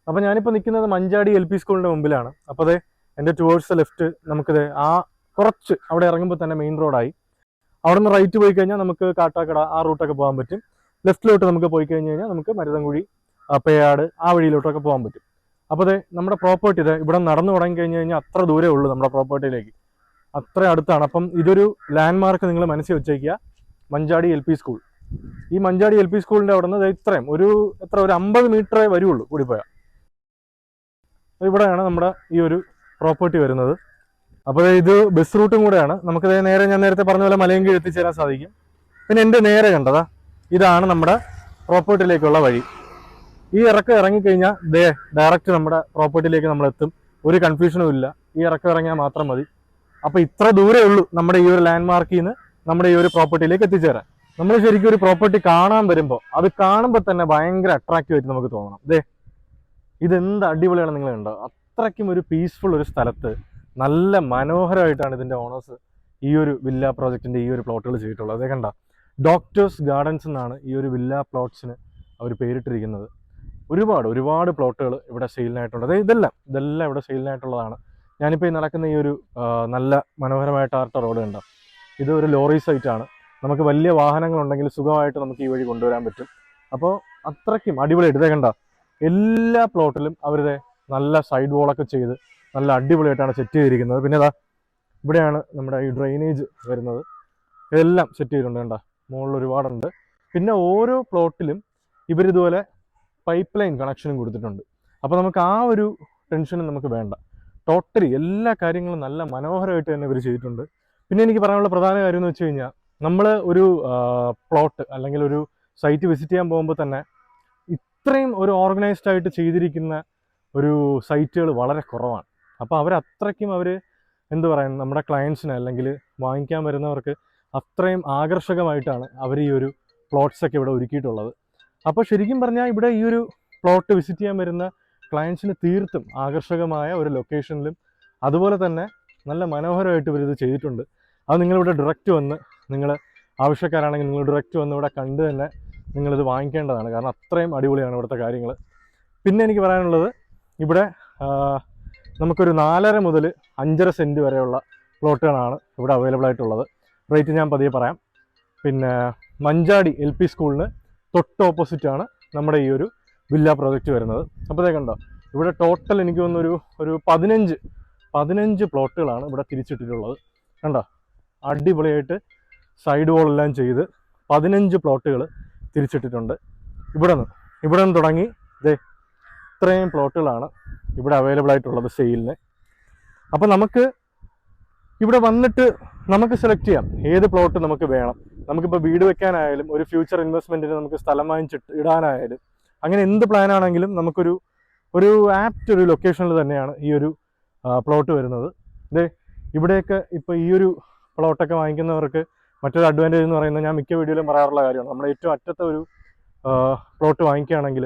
അപ്പോൾ ഞാനിപ്പോൾ നിൽക്കുന്നത് മഞ്ചാടി LP സ്കൂളിൻ്റെ മുമ്പിലാണ്. അപ്പോൾ അതെ എൻ്റെ ടുവേഴ്സ് ലെഫ്റ്റ് നമുക്കിത് ആ കുറച്ച് അവിടെ ഇറങ്ങുമ്പോൾ തന്നെ മെയിൻ റോഡായി. അവിടെ നിന്ന് റൈറ്റ് പോയി കഴിഞ്ഞാൽ നമുക്ക് കാട്ടാക്കട ആ റൂട്ടൊക്കെ പോകാൻ പറ്റും. ലെഫ്റ്റിലോട്ട് നമുക്ക് പോയി കഴിഞ്ഞ് കഴിഞ്ഞാൽ നമുക്ക് മരുതൻകുഴി, പേയാട് ആ വഴിയിലോട്ടൊക്കെ പോകാൻ പറ്റും. അപ്പോൾ അതെ നമ്മുടെ പ്രോപ്പർട്ടി ഇത് ഇവിടെ നടന്നു തുടങ്ങി കഴിഞ്ഞ് കഴിഞ്ഞാൽ അത്ര ദൂരമേ ഉള്ളൂ നമ്മുടെ പ്രോപ്പർട്ടിയിലേക്ക്, അത്ര അടുത്താണ്. അപ്പം ഇതൊരു ലാൻഡ് മാർക്ക് നിങ്ങൾ മനസ്സിൽ വെച്ചേക്കുക, മഞ്ചാടി LP സ്കൂൾ. ഈ മഞ്ചാടി LP സ്കൂളിൻ്റെ അവിടെ നിന്ന് ഇത്രയും ഒരു 50 മീറ്ററേ വരുള്ളൂ കൂടിപ്പോയാൽ. ഇവിടെയാണ് നമ്മുടെ ഈ ഒരു പ്രോപ്പർട്ടി വരുന്നത്. അപ്പോൾ ഇത് ബസ് റൂട്ടും കൂടെയാണ്. നമുക്കിത് നേരെ ഞാൻ നേരത്തെ പറഞ്ഞ പോലെ മലയൻകീഴ് എത്തിച്ചേരാൻ സാധിക്കും. പിന്നെ എൻ്റെ നേരെ കണ്ടതാ ഇതാണ് നമ്മുടെ പ്രോപ്പർട്ടിയിലേക്കുള്ള വഴി. ഈ ഇറക്കം ഇറങ്ങിക്കഴിഞ്ഞാൽ ഡയറക്റ്റ് നമ്മുടെ പ്രോപ്പർട്ടിയിലേക്ക് നമ്മളെത്തും. ഒരു കൺഫ്യൂഷനും ഇല്ല, ഈ ഇറക്കം ഇറങ്ങിയാൽ മാത്രം മതി. അപ്പോൾ ഇത്ര ദൂരേ ഉള്ളൂ നമ്മുടെ ഈ ഒരു ലാൻഡ് മാർക്കിൽ നിന്ന് നമ്മുടെ ഈ ഒരു പ്രോപ്പർട്ടിയിലേക്ക് എത്തിച്ചേരാൻ. നമ്മൾ ശരിക്കും ഒരു പ്രോപ്പർട്ടി കാണാൻ വരുമ്പോൾ അത് കാണുമ്പോൾ തന്നെ ഭയങ്കര അട്രാക്റ്റീവ് ആയിട്ട് നമുക്ക് തോന്നണം. ഇതെന്ത് അടിപൊളിയാണ് നിങ്ങൾ കണ്ടോ. അത്രയ്ക്കും ഒരു പീസ്ഫുൾ ഒരു സ്ഥലത്ത് നല്ല മനോഹരമായിട്ടാണ് ഇതിൻ്റെ ഓണേഴ്സ് ഈ ഒരു വില്ല പ്രോജക്റ്റിൻ്റെ ഈ ഒരു പ്ലോട്ടുകൾ ചെയ്തിട്ടുള്ളത്. അതേ കണ്ട, ഡോക്ടേഴ്സ് ഗാർഡൻസ് എന്നാണ് ഈ ഒരു വില്ല പ്ലോട്ട്സിന് അവർ പേരിട്ടിരിക്കുന്നത്. ഒരുപാട് പ്ലോട്ടുകൾ ഇവിടെ സെയിലിനായിട്ടുണ്ട്. അതായത് ഇതെല്ലാം ഇവിടെ സെയിലിനായിട്ടുള്ളതാണ്. ഞാനിപ്പോൾ ഈ നടക്കുന്ന ഈ ഒരു നല്ല മനോഹരമായ ടാർട്ട റോഡ് കണ്ടോ, ഇത് ഒരു ലോറി സൈറ്റാണ്. നമുക്ക് വലിയ വാഹനങ്ങളുണ്ടെങ്കിൽ സുഖമായിട്ട് നമുക്ക് ഈ വഴി കൊണ്ടുവരാൻ പറ്റും. അപ്പോൾ അത്രയ്ക്കും അടിപൊളിയായിട്ട് ഇതേ കണ്ട, എല്ലാ പ്ലോട്ടിലും അവരുടെ നല്ല സൈഡ് വോളൊക്കെ ചെയ്ത് നല്ല അടിപൊളിയായിട്ടാണ് സെറ്റ് ചെയ്തിരിക്കുന്നത്. പിന്നെ ഇവിടെയാണ് നമ്മുടെ ഈ ഡ്രെയിനേജ് വരുന്നത്, ഇതെല്ലാം സെറ്റ് ചെയ്തിട്ടുണ്ട്. കണ്ട, മുകളിൽ ഒരുപാടുണ്ട്. പിന്നെ ഓരോ പ്ലോട്ടിലും ഇവരിതുപോലെ പൈപ്പ് ലൈൻ കണക്ഷനും കൊടുത്തിട്ടുണ്ട്. അപ്പോൾ നമുക്ക് ആ ഒരു ടെൻഷനും നമുക്ക് വേണ്ട. ടോട്ടലി എല്ലാ കാര്യങ്ങളും നല്ല മനോഹരമായിട്ട് തന്നെ ഇവർ ചെയ്തിട്ടുണ്ട്. പിന്നെ എനിക്ക് പറയാനുള്ള പ്രധാന കാര്യം എന്ന് വെച്ച് കഴിഞ്ഞാൽ, നമ്മൾ ഒരു പ്ലോട്ട് അല്ലെങ്കിൽ ഒരു സൈറ്റ് വിസിറ്റ് ചെയ്യാൻ പോകുമ്പോൾ തന്നെ ഇത്രയും ഒരു ഓർഗനൈസ്ഡ് ആയിട്ട് ചെയ്തിരിക്കുന്ന ഒരു സൈറ്റുകൾ വളരെ കുറവാണ്. അപ്പോൾ അവരത്രയ്ക്കും എന്ത് പറയാൻ നമ്മുടെ ക്ലയൻസിന് അല്ലെങ്കിൽ വാങ്ങിക്കാൻ വരുന്നവർക്ക് അത്രയും ആകർഷകമായിട്ടാണ് അവർ ഈ ഒരു പ്ലോട്ട്സൊക്കെ ഇവിടെ ഒരുക്കിയിട്ടുള്ളത്. അപ്പോൾ ശരിക്കും പറഞ്ഞാൽ ഇവിടെ ഈ ഒരു പ്ലോട്ട് വിസിറ്റ് ചെയ്യാൻ വരുന്ന ക്ലയൻസിന് തീർത്തും ആകർഷകമായ ഒരു ലൊക്കേഷനിലും അതുപോലെ തന്നെ നല്ല മനോഹരമായിട്ട് ഇവരിത് ചെയ്തിട്ടുണ്ട്. അത് നിങ്ങളിവിടെ ഡയറക്റ്റ് വന്ന്, നിങ്ങൾ ആവശ്യക്കാരാണെങ്കിൽ നിങ്ങൾ ഡയറക്റ്റ് വന്ന് ഇവിടെ കണ്ട് തന്നെ നിങ്ങളിത് വാങ്ങിക്കേണ്ടതാണ്. കാരണം അത്രയും അടിപൊളിയാണ് ഇവിടുത്തെ കാര്യങ്ങൾ. പിന്നെ എനിക്ക് പറയാനുള്ളത്, ഇവിടെ നമുക്കൊരു 4.5 മുതൽ 5.5 സെൻറ്റ് വരെയുള്ള പ്ലോട്ടുകളാണ് ഇവിടെ അവൈലബിൾ ആയിട്ടുള്ളത്. റേറ്റ് ഞാൻ പതിയെ പറയാം. പിന്നെ മഞ്ചാടി LP സ്കൂളിന് തൊട്ട് ഓപ്പോസിറ്റാണ് നമ്മുടെ ഈ ഒരു വില്ല പ്രോജക്റ്റ് വരുന്നത്. അപ്പോൾ കണ്ടോ, ഇവിടെ ടോട്ടൽ എനിക്ക് തോന്നുന്നു ഒരു 15 പ്ലോട്ടുകളാണ് ഇവിടെ തിരിച്ചിട്ടിട്ടുള്ളത്. കണ്ടോ, അടിപൊളിയായിട്ട് സൈഡ് വോളെല്ലാം ചെയ്ത് 15 പ്ലോട്ടുകൾ തിരിച്ചിട്ടിട്ടുണ്ട്. ഇവിടെ നിന്ന് തുടങ്ങി ഇത്രയും പ്ലോട്ടുകളാണ് ഇവിടെ അവൈലബിൾ ആയിട്ടുള്ളത് സെയിലിന്. അപ്പോൾ നമുക്ക് ഇവിടെ വന്നിട്ട് നമുക്ക് സെലക്ട് ചെയ്യാം ഏത് പ്ലോട്ട് നമുക്ക് വേണം. നമുക്കിപ്പോൾ വീട് വെക്കാനായാലും ഒരു ഫ്യൂച്ചർ ഇൻവെസ്റ്റ്മെൻറ്റിന് നമുക്ക് സ്ഥലം വാങ്ങിച്ചിട്ട് ഇടാനായാലും അങ്ങനെ എന്ത് പ്ലാനാണെങ്കിലും നമുക്കൊരു ആപ്റ്റ് ഒരു ലൊക്കേഷനിൽ തന്നെയാണ് ഈ ഒരു പ്ലോട്ട് വരുന്നത്. ഇവിടെയൊക്കെ ഇപ്പോൾ ഈ ഒരു പ്ലോട്ടൊക്കെ വാങ്ങിക്കുന്നവർക്ക് മറ്റൊരു അഡ്വാൻറ്റേജ് എന്ന് പറയുന്നത്, ഞാൻ മിക്ക വീഡിയോയിലും പറയാറുള്ള കാര്യമാണ്, നമ്മൾ ഏറ്റവും അറ്റത്തെ ഒരു പ്ലോട്ട് വാങ്ങിക്കുകയാണെങ്കിൽ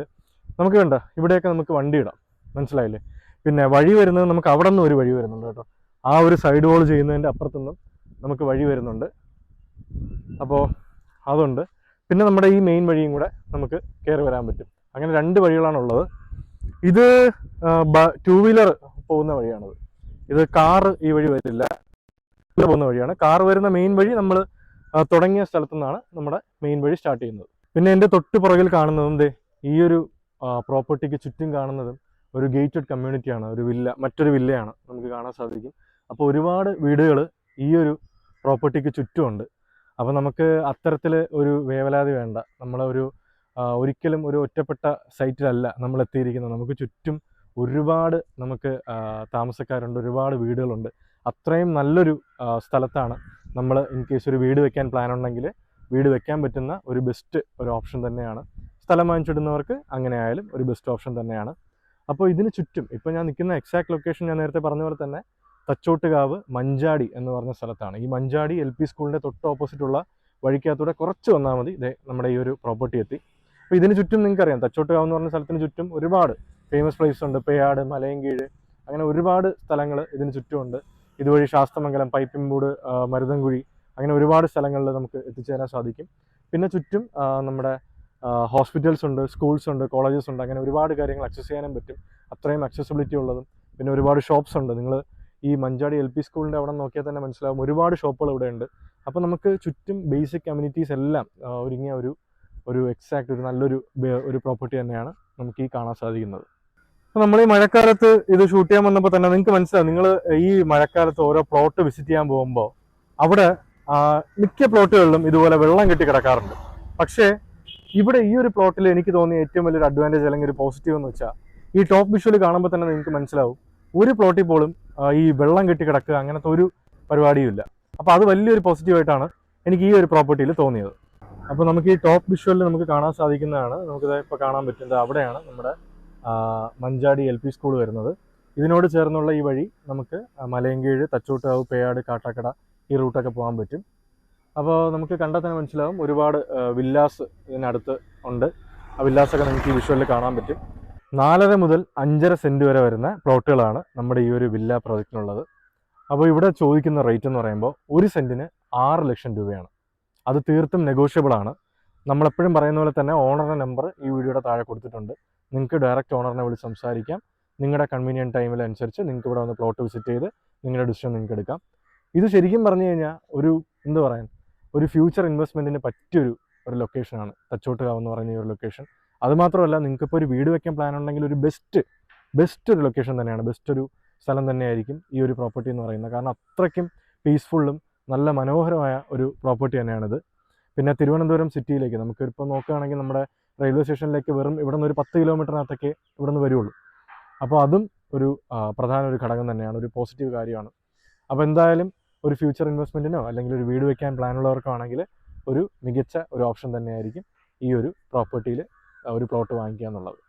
നമുക്ക് വേണ്ട ഇവിടെയൊക്കെ നമുക്ക് വണ്ടി ഇടാം, മനസ്സിലായില്ലേ. പിന്നെ വഴി വരുന്നത് നമുക്ക് അവിടെ നിന്ന് ഒരു വഴി വരുന്നുണ്ട് കേട്ടോ, ആ ഒരു സൈഡ് വോൾ ചെയ്യുന്നതിൻ്റെ അപ്പുറത്തുനിന്നും നമുക്ക് വഴി വരുന്നുണ്ട്. അപ്പോൾ അതുണ്ട്. പിന്നെ നമ്മുടെ ഈ മെയിൻ വഴിയും കൂടെ നമുക്ക് കയറി വരാൻ പറ്റും. അങ്ങനെ 2 വഴികളാണുള്ളത്. ഇത് 2 വീലർ പോകുന്ന വഴിയാണത്. ഇത് കാറ് ഈ വഴി വരില്ല, പോകുന്ന വഴിയാണ്. കാർ വരുന്ന മെയിൻ വഴി നമ്മൾ തുടങ്ങിയ സ്ഥലത്തു നിന്നാണ് നമ്മുടെ മെയിൻ വഴി സ്റ്റാർട്ട് ചെയ്യുന്നത്. പിന്നെ എൻ്റെ തൊട്ട് പുറകിൽ കാണുന്നതും ഈ ഒരു പ്രോപ്പർട്ടിക്ക് ചുറ്റും കാണുന്നതും ഒരു ഗേറ്റഡ് കമ്മ്യൂണിറ്റിയാണ്, മറ്റൊരു വില്ലയാണ് നമുക്ക് കാണാൻ സാധിക്കും. അപ്പോൾ ഒരുപാട് വീടുകൾ ഈ ഒരു പ്രോപ്പർട്ടിക്ക് ചുറ്റുമുണ്ട്. അപ്പോൾ നമുക്ക് അത്തരത്തിൽ ഒരു വേവലാതി വേണ്ട. ഒരിക്കലും ഒരു ഒറ്റപ്പെട്ട സൈറ്റിലല്ല നമ്മൾ എത്തിയിരിക്കുന്നത്. നമുക്ക് ചുറ്റും ഒരുപാട് നമുക്ക് താമസക്കാരുണ്ട്, ഒരുപാട് വീടുകളുണ്ട്. അത്രയും നല്ലൊരു സ്ഥലത്താണ് നമ്മൾ ഇൻ കേസ് ഒരു വീട് വെക്കാൻ പ്ലാൻ ഉണ്ടെങ്കിൽ വീട് വെക്കാൻ പറ്റുന്ന ഒരു ബെസ്റ്റ് ഒരു ഓപ്ഷൻ തന്നെയാണ്. സ്ഥലം വാങ്ങിച്ചിടുന്നവർക്ക് അങ്ങനെ ആയാലും ഒരു ബെസ്റ്റ് ഓപ്ഷൻ തന്നെയാണ്. അപ്പോൾ ഇതിന് ചുറ്റും ഇപ്പോൾ ഞാൻ നിൽക്കുന്ന എക്സാക്ട് ലൊക്കേഷൻ ഞാൻ നേരത്തെ പറഞ്ഞ പോലെ തന്നെ തച്ചോട്ടുകാവ് മഞ്ചാടി എന്ന് പറഞ്ഞ സ്ഥലത്താണ്. ഈ മഞ്ചാടി LP സ്കൂളിൻ്റെ തൊട്ട് ഓപ്പോസിറ്റുള്ള വഴിക്കകത്തൂടെ കുറച്ച് വന്നാൽ മതി നമ്മുടെ ഈ ഒരു പ്രോപ്പർട്ടി എത്തി. അപ്പോൾ ഇതിന് ചുറ്റും നിങ്ങൾക്കറിയാം, തച്ചോട്ടുകാവ് എന്ന് പറഞ്ഞ സ്ഥലത്തിന് ചുറ്റും ഒരുപാട് ഫേമസ് പ്ലേസ് ഉണ്ട്. പേയാട്, മലയൻകീഴ്, അങ്ങനെ ഒരുപാട് സ്ഥലങ്ങൾ ഇതിന് ചുറ്റുമുണ്ട്. ഇതുവഴി ശാസ്തമംഗലം, പൈപ്പിൻമൂട്, മരുതൻകുഴി, അങ്ങനെ ഒരുപാട് സ്ഥലങ്ങളിൽ നമുക്ക് എത്തിച്ചേരാൻ സാധിക്കും. പിന്നെ ചുറ്റും നമ്മുടെ ഹോസ്പിറ്റൽസ് ഉണ്ട്, സ്കൂൾസ് ഉണ്ട്, കോളേജസ് ഉണ്ട്, അങ്ങനെ ഒരുപാട് കാര്യങ്ങൾ അക്സസ് ചെയ്യാനും പറ്റും. അത്രയും അക്സസിബിലിറ്റി ഉള്ളതും. പിന്നെ ഒരുപാട് ഷോപ്സ് ഉണ്ട്. നിങ്ങൾ ഈ മഞ്ചാടി LP സ്കൂളിൻ്റെ അവിടെ നോക്കിയാൽ തന്നെ മനസ്സിലാവും, ഒരുപാട് ഷോപ്പുകൾ ഇവിടെ ഉണ്ട്. അപ്പോൾ നമുക്ക് ചുറ്റും ബേസിക് കമ്മ്യൂണിറ്റീസ് എല്ലാം ഒരുങ്ങിയ ഒരു എക്സാക്റ്റ് ഒരു നല്ലൊരു ഒരു പ്രോപ്പർട്ടി തന്നെയാണ് നമുക്ക് ഈ കാണാൻ സാധിക്കുന്നത്. അപ്പോൾ നമ്മൾ ഈ മഴക്കാലത്ത് ഇത് ഷൂട്ട് ചെയ്യാൻ വന്നപ്പോൾ തന്നെ നിങ്ങൾക്ക് മനസ്സിലാവും, നിങ്ങൾ ഈ മഴക്കാലത്ത് ഓരോ പ്ലോട്ട് വിസിറ്റ് ചെയ്യാൻ പോകുമ്പോൾ അവിടെ മിക്ക പ്ലോട്ടുകളിലും ഇതുപോലെ വെള്ളം കെട്ടി കിടക്കാറുണ്ട്. പക്ഷേ ഇവിടെ ഈ ഒരു പ്ലോട്ടിൽ എനിക്ക് തോന്നിയ ഏറ്റവും വലിയൊരു അഡ്വാൻറ്റേജ് അല്ലെങ്കിൽ ഒരു പോസിറ്റീവ് എന്ന് വെച്ചാൽ, ഈ ടോപ്പ് വിഷ്വൽ കാണുമ്പോൾ തന്നെ നിങ്ങൾക്ക് മനസ്സിലാവും, ഒരു പ്ലോട്ടിൽ പോലും ഈ വെള്ളം കെട്ടി കിടക്കുക അങ്ങനത്തെ ഒരു പരിപാടിയും ഇല്ല. അപ്പോൾ അത് വലിയൊരു പോസിറ്റീവായിട്ടാണ് എനിക്ക് ഈ ഒരു പ്രോപ്പർട്ടിയിൽ തോന്നിയത്. അപ്പോൾ നമുക്ക് ഈ ടോപ്പ് വിഷ്വലിൽ നമുക്ക് കാണാൻ സാധിക്കുന്നതാണ്, നമുക്കിത് ഇപ്പോൾ കാണാൻ പറ്റുന്നത് അവിടെയാണ് നമ്മുടെ മഞ്ചാടി LP സ്കൂൾ വരുന്നത്. ഇതിനോട് ചേർന്നുള്ള ഈ വഴി നമുക്ക് മലയൻകീഴ്, തച്ചോട്ടുകാവ്, പേയാട്, കാട്ടാക്കട ഈ റൂട്ടൊക്കെ പോകാൻ പറ്റും. അപ്പോൾ നമുക്ക് കണ്ടാൽ തന്നെ മനസ്സിലാവും, ഒരുപാട് വില്ലാസ് ഇതിനടുത്ത് ഉണ്ട്. ആ വില്ലാസൊക്കെ നമുക്ക് ഈ വിഷ്വലിൽ കാണാൻ പറ്റും. 4.5 മുതൽ 5.5 സെൻറ്റ് വരെ വരുന്ന പ്ലോട്ടുകളാണ് നമ്മുടെ ഈ ഒരു വില്ല പ്രോജക്റ്റിനുള്ളത്. അപ്പോൾ ഇവിടെ ചോദിക്കുന്ന റേറ്റ് എന്ന് പറയുമ്പോൾ 1 സെൻറ്റിന് 6 ലക്ഷം രൂപയാണ്. അത് തീർത്തും നെഗോഷ്യബിൾ ആണ്. നമ്മളെപ്പോഴും പറയുന്ന പോലെ തന്നെ ഓണറുടെ നമ്പർ ഈ വീഡിയോയുടെ താഴെ കൊടുത്തിട്ടുണ്ട്. നിങ്ങൾക്ക് ഡയറക്റ്റ് ഓണറിനെ വിളിച്ച് സംസാരിക്കാം. നിങ്ങളുടെ കൺവീനിയൻറ്റ് ടൈമിൽ അനുസരിച്ച് നിങ്ങൾക്ക് ഇവിടെ വന്ന് പ്ലോട്ട് വിസിറ്റ് ചെയ്ത് നിങ്ങളുടെ ഡിസിഷൻ നിങ്ങൾക്ക് എടുക്കാം. ഇത് ശരിക്കും പറഞ്ഞു കഴിഞ്ഞാൽ എന്താ പറയാൻ, ഒരു ഫ്യൂച്ചർ ഇൻവെസ്റ്റ്മെൻറ്റിന് പറ്റിയൊരു ലൊക്കേഷനാണ് തച്ചോട്ടുകാവ് എന്ന് പറയുന്ന ഈ ഒരു ലൊക്കേഷൻ. അതുമാത്രമല്ല, നിങ്ങൾക്കിപ്പോൾ ഒരു വീട് വെക്കാൻ പ്ലാൻ ഉണ്ടെങ്കിൽ ഒരു ബെസ്റ്റ് ഒരു ലൊക്കേഷൻ തന്നെയാണ്, ബെസ്റ്റ് ഒരു സ്ഥലം തന്നെയായിരിക്കും ഈ ഒരു പ്രോപ്പർട്ടി എന്ന് പറയുന്നത്. കാരണം അത്രയ്ക്കും പീസ്ഫുള്ളും നല്ല മനോഹരമായ ഒരു പ്രോപ്പർട്ടി തന്നെയാണിത്. പിന്നെ തിരുവനന്തപുരം സിറ്റിയിലേക്ക് നമുക്കിപ്പോൾ നോക്കുകയാണെങ്കിൽ നമ്മുടെ റെയിൽവേ സ്റ്റേഷനിലേക്ക് വെറും ഇവിടെ നിന്ന് ഒരു 10 കിലോമീറ്ററിനകത്തൊക്കെ ഇവിടെ നിന്ന് വരുള്ളൂ. അപ്പോൾ അതും ഒരു പ്രധാന ഒരു ഘടകം തന്നെയാണ്, ഒരു പോസിറ്റീവ് കാര്യമാണ്. അപ്പോൾ എന്തായാലും ഒരു ഫ്യൂച്ചർ ഇൻവെസ്റ്റ്മെൻറ്റിനോ അല്ലെങ്കിൽ ഒരു വീട് വയ്ക്കാൻ പ്ലാനുള്ളവർക്കോ ആണെങ്കിൽ ഒരു മികച്ച ഒരു ഓപ്ഷൻ തന്നെയായിരിക്കും ഈ ഒരു പ്രോപ്പർട്ടിയിൽ ഒരു പ്ലോട്ട് വാങ്ങിക്കുക എന്നുള്ളത്.